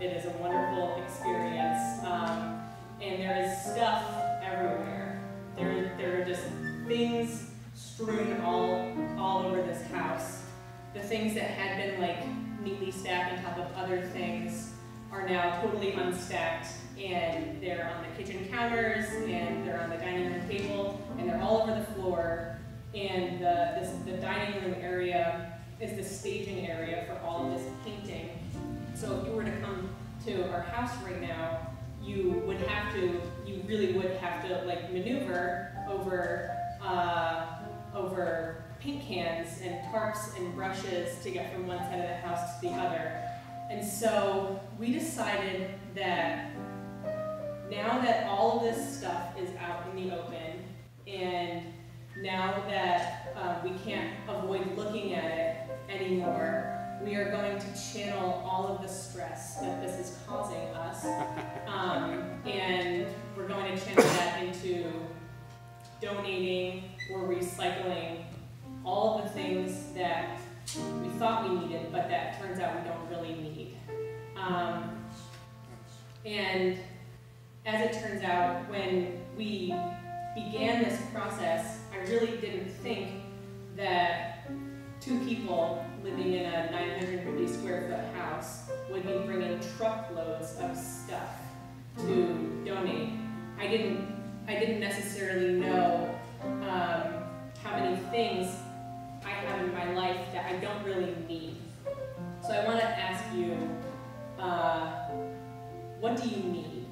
It is a wonderful experience, and there is stuff everywhere. There are just things strewn all over this house. The things that had been like neatly stacked on top of other things are now totally unstacked, and they're on the kitchen counters, and they're on the dining room table, and they're all over the floor. And the dining room area is the staging area for all of this painting. So if you were to come to our house right now, you really would have to like maneuver over paint cans and tarps and brushes to get from one side of the house to the other. And so we decided that now that all of this stuff is out in the open, and now that we can't avoid looking at it anymore, we are going to channel all of the stress that this is causing us, and we're going to channel that into donating or recycling all of the things that we thought we needed, but that turns out we don't really need. And as it turns out, when we began this process, I really didn't think that two people living in a 950 square foot house would be bringing truckloads of stuff to donate. I didn't necessarily know how many things I have in my life that I don't really need. So I want to ask you, what do you need?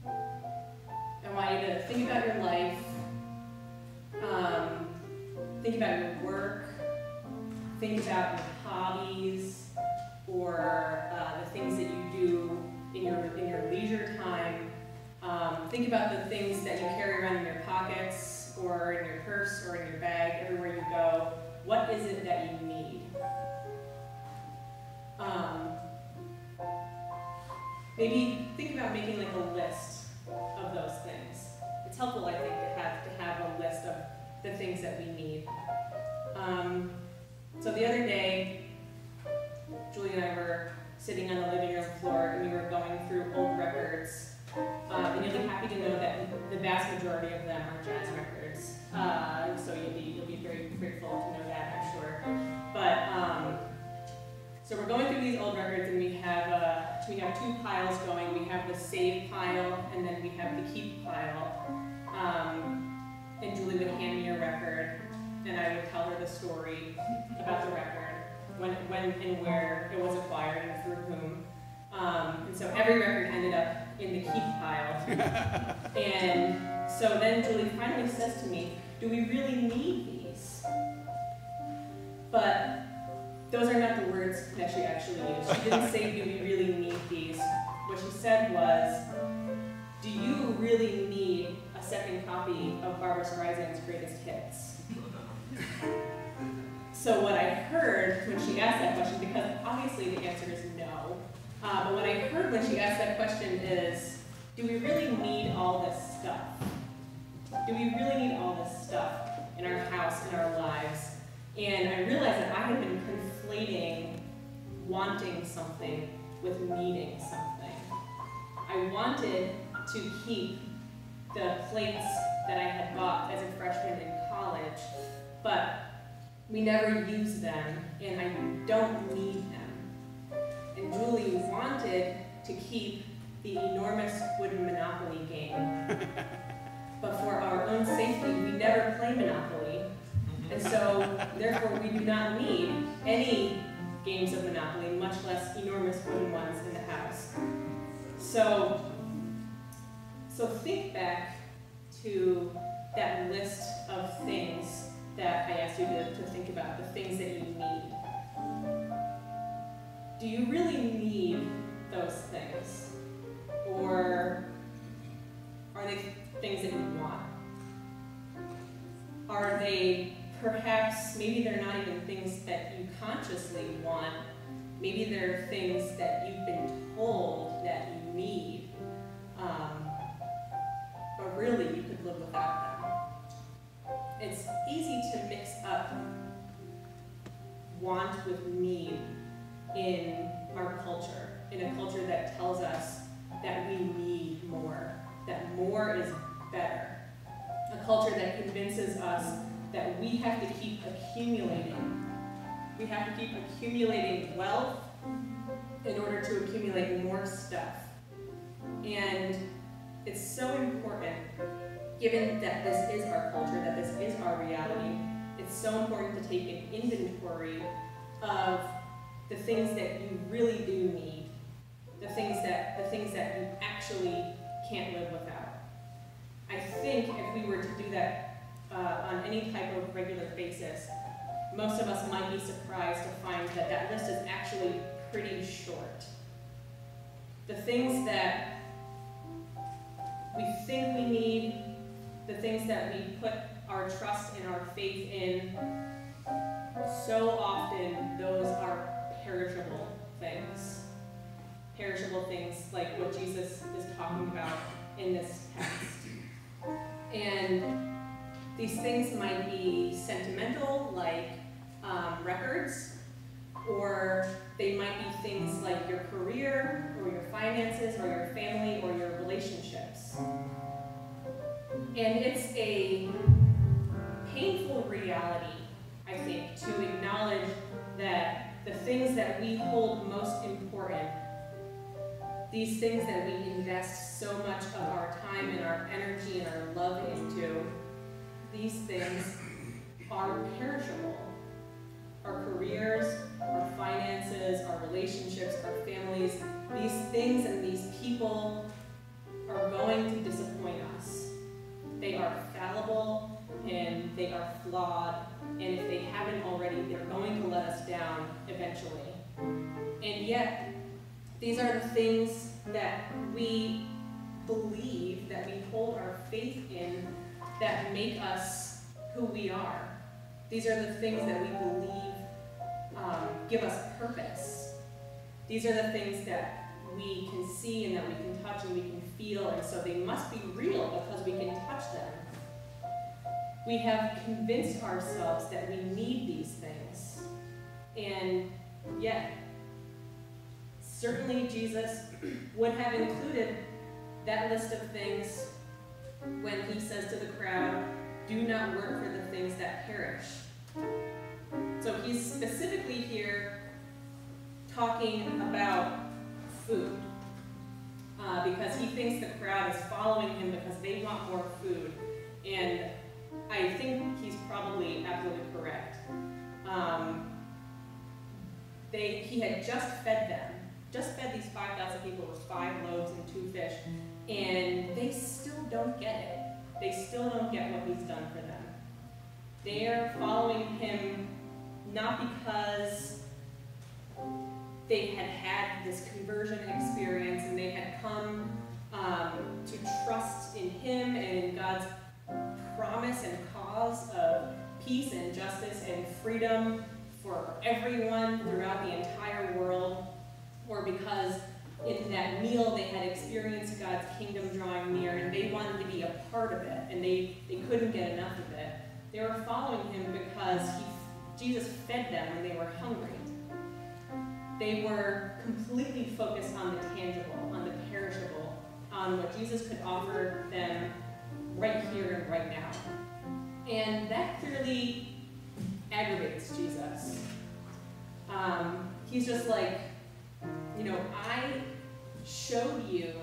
I want you to think about your life, think about your work, think about your hobbies, or the things that you do in your leisure time. Think about the things that you carry around in your pockets, or in your purse, or in your bag, everywhere you go. What is it that you need? Maybe think about making like a list of those things. It's helpful, I think, to have a list of the things that we need. So the other day, Julie and I were sitting on the living room floor, and we were going through old records. And you'll be happy to know that the vast majority of them are jazz records. So you'll be very grateful to know that, I'm sure. But so we're going through these old records, and we have two piles going. We have the save pile, and then we have the keep pile. And Julie would hand me a record, and I would tell her the story about the record, when and where it was acquired, and through whom. And so every record ended up in the keep pile. And so then Julie finally says to me, do we really need these? But those are not the words that she actually used. She didn't say, do we really need these? What she said was, do you really need a second copy of Barbra Streisand's Greatest Hits? So what I heard when she asked that question, because obviously the answer is no, but what I heard when she asked that question is, do we really need all this stuff? Do we really need all this stuff in our house, in our lives? And I realized that I had been conflating wanting something with needing something. I wanted to keep the plates that I had bought as a freshman in college, but we never use them, and I don't need them. And Julie wanted to keep the enormous wooden Monopoly game. But for our own safety, we never play Monopoly. And so, therefore, we do not need any games of Monopoly, much less enormous wooden ones in the house. So think back to that list of things that I asked you to think about, the things that you need. Do you really need those things? Or are they things that you want? Are they perhaps, maybe they're not even things that you consciously want. Maybe they're things that you've been told that you need. But really, you could live without them. It's easy to mix up want with need in our culture. in a culture that tells us that we need more, that more is better. A culture that convinces us that we have to keep accumulating. We have to keep accumulating wealth in order to accumulate more stuff. And it's so important, given that this is our culture, that this is our reality, it's so important to take an inventory of the things that you really do need, the things that you actually can't live without. I think if we were to do that on any type of regular basis, most of us might be surprised to find that that list is actually pretty short. The things that we think we need, the things that we put our trust and our faith in, so often those are perishable things. Perishable things like what Jesus is talking about in this text. And these things might be sentimental, like records, or they might be things like your career, or your finances, or your family, or your relationships. And it's a painful reality, I think, to acknowledge that the things that we hold most important, these things that we invest so much of our time and our energy and our love into, these things are perishable. Our careers, our finances, our relationships, our families, these things and these people are going to disappoint us. They are fallible and they are flawed, and if they haven't already, they're going to let us down eventually. And yet, these are the things that we believe, that we hold our faith in, that make us who we are. These are the things that we believe give us purpose. These are the things that we can see and that we can touch and we can feel, and so they must be real because we can touch them. We have convinced ourselves that we need these things, and yet, certainly Jesus would have included that list of things when he says to the crowd, "Do not work for the things that perish." So he's specifically here talking about food, because he thinks the crowd is following him because they want more food, and I think he's probably absolutely correct. He had just fed these 5,000 people with 5 loaves and 2 fish, and they still don't get it. They still don't get what he's done for them. They're following him not because they had had this conversion experience and they had come to trust in him and in God's promise and cause of peace and justice and freedom for everyone throughout the entire world, or because in that meal they had experienced God's kingdom drawing near and they wanted to be a part of it and they couldn't get enough of it. They were following him because Jesus fed them when they were hungry. They were completely focused on the tangible, on the perishable, on what Jesus could offer them right here and right now. And that clearly aggravates Jesus. He's just like, I showed you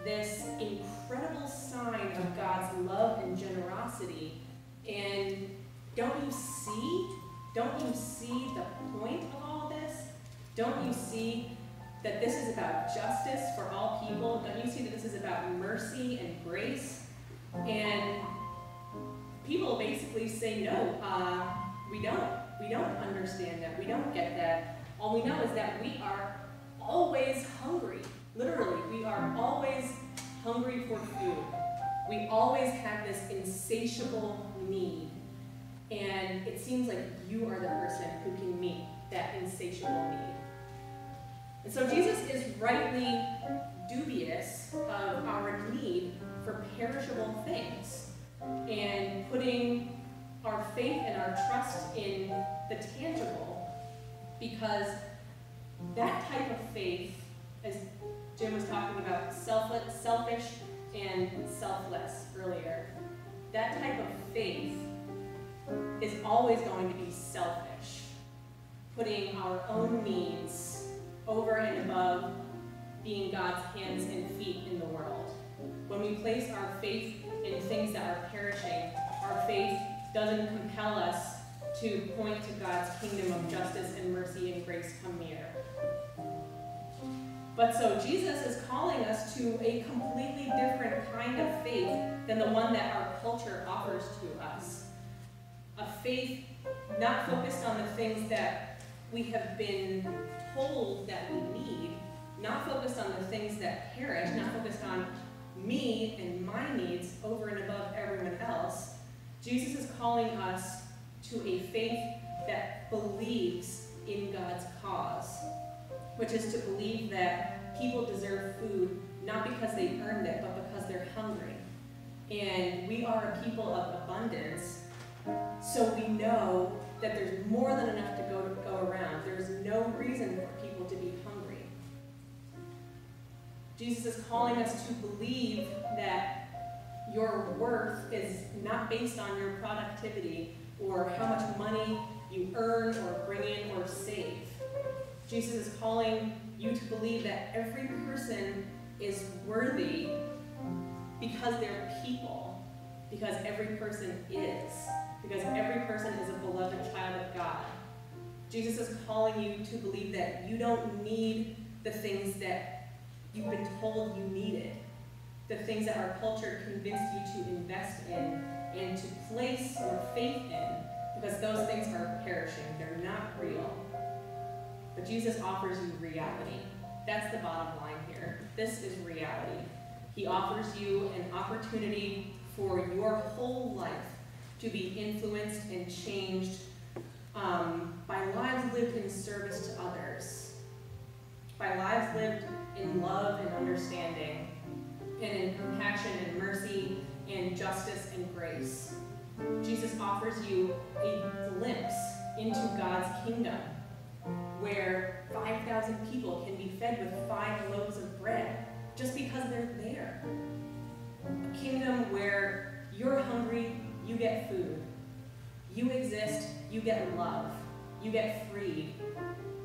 this incredible sign of God's love and generosity, and don't you see? Don't you see the point of all this? Don't you see that this is about justice for all people? Don't you see that this is about mercy and grace? And people basically say, no, we don't. We don't understand that. We don't get that. All we know is that we are always hungry. Literally, we are always hungry for food. We always have this insatiable need. And it seems like you are the person who can meet that insatiable need. And so Jesus is rightly dubious of our need for perishable things and putting our faith and our trust in the tangible, because that type of faith as Jim was talking about selfish and selfless earlier, that type of faith is always going to be selfish, putting our own needs over and above being God's hands and feet in the world. When we place our faith in things that are perishing, our faith doesn't compel us to point to God's kingdom of justice and mercy and grace come near. But so Jesus is calling us to a completely different kind of faith than the one that our culture offers to us. A faith not focused on the things that we have been told that we need, not focused on the things that perish, not focused on me and my needs over and above everyone else. Jesus is calling us to a faith that believes in God's cause, which is to believe that people deserve food not because they earned it, but because they're hungry. And we are a people of abundance, so we know that there's more than enough to go around. There's no reason for people to be hungry. Jesus is calling us to believe that your worth is not based on your productivity or how much money you earn or bring in or save. Jesus is calling you to believe that every person is worthy because they're people, because every person is, because every person is a beloved child of God. Jesus is calling you to believe that you don't need the things that you've been told you needed, the things that our culture convinced you to invest in and to place your faith in, because those things are perishing. They're not real. But Jesus offers you reality. That's the bottom line here. This is reality. He offers you an opportunity for your whole life to be influenced and changed by lives lived in service to others, by lives lived in love and understanding, and in compassion and mercy and justice and grace. Jesus offers you a glimpse into God's kingdom, where 5,000 people can be fed with 5 loaves of bread just because they're there. A kingdom where you're hungry, you get food. You exist, you get love. You get freed.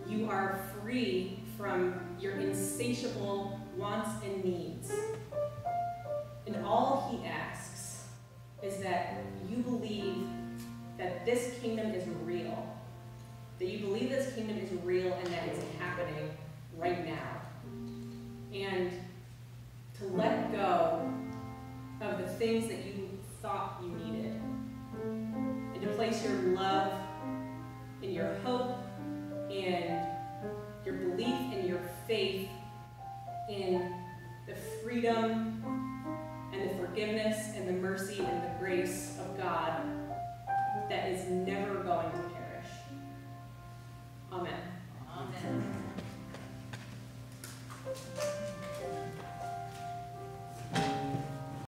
You are free from your insatiable wants and needs.